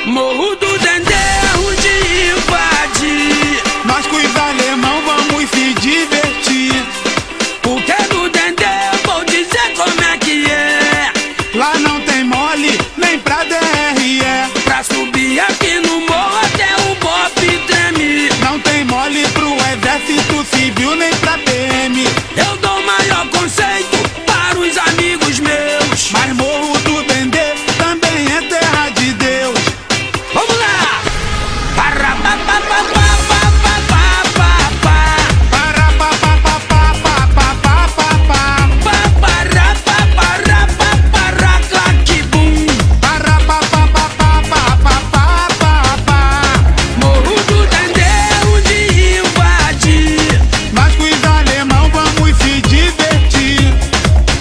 Morro do Dendê é ruim de invadir. Nós com os alemão vamos se divertir. Porque no Dendê eu vou dizer como é que é. Lá não tem mole, nem pra DRE. Pra subir aqui no morro até o BOPE treme. Não tem mole pro exército civil, nem pra PM. Eu dou maior conceito para os amigos meus. Mas Morro do Dendê também é terra de Deus. Vamos lá! Morro do Dendê é ruim de invadir. Nós com os alemão vamos se divertir.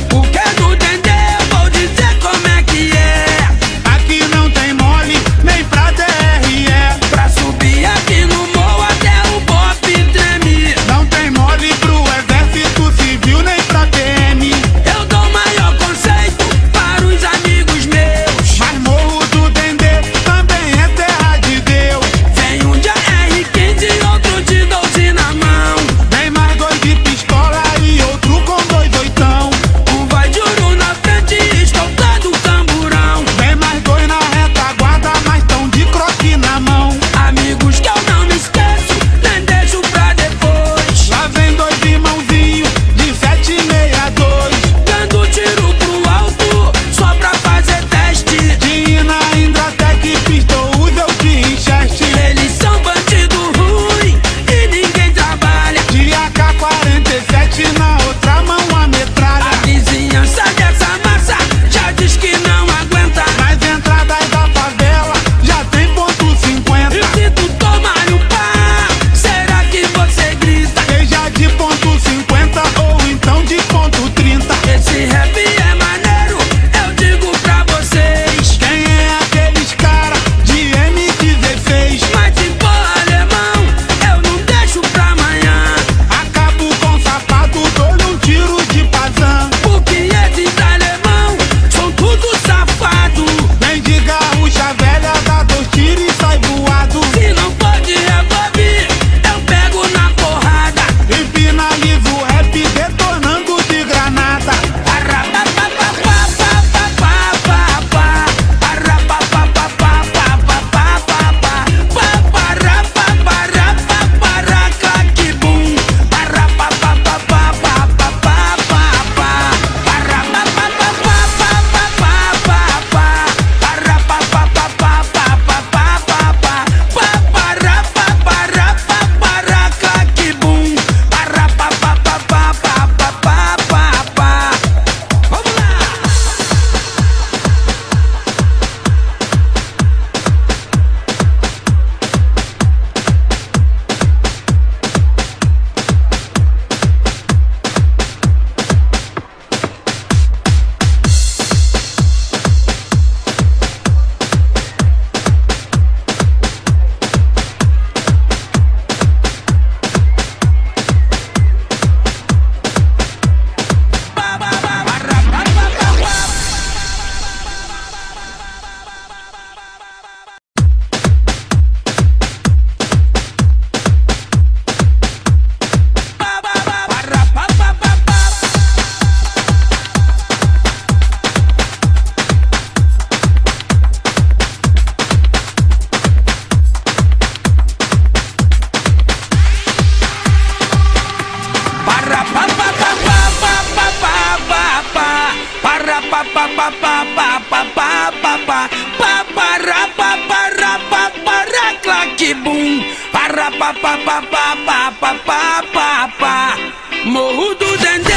Porque no Dendê eu vou dizer como é que é. Aqui não tem mole, nem pra DRE. Pra subir aqui no morro até o BOPE treme. Não tem mole pro exército civil, nem pra PM. Eu dou maior conceito para os amigos meus. Mas Morro do Dendê também é terra de Deus. Vem um de AR-15 e outro de 12 na mão. Vem mais dois de pistola e outro com dois oitão. Um vai de ouro na frente escoltando o tamborão. Vem mais dois na retaguarda, mas tão de croque na mão. Amigos que eu não me esqueço, nem deixo pra depois. Lá vem dois irmãozinhos de 762. Dando tiro pro alto, só pra fazer teste. De Ina, Indratec, Pistol, eu de Winchester. Eles são bandido ruim e ninguém trabalha. De AK-47 na outra mão a metralha. A vizinhança dessa massa já diz que não aguenta. Nas entradas da favela já tem ponto E 50. se tu tomar um pá, será que você grita? Seja de ponto 50 ou então de ponto 30. Esse rap é maneiro, eu digo pra vocês. Quem é aqueles cara de M16? Mas se for alemão, eu não deixo pra amanhã. Acabo com o sapato, dou-lhe um tiro de pazão. Porque esses alemão são tudo safado. Vem de garrucha velha, dá dois tiros e sai voado. Se não for de revólver, eu pego na porrada. E finalizo o rap detonando de granada. Morro do Dendê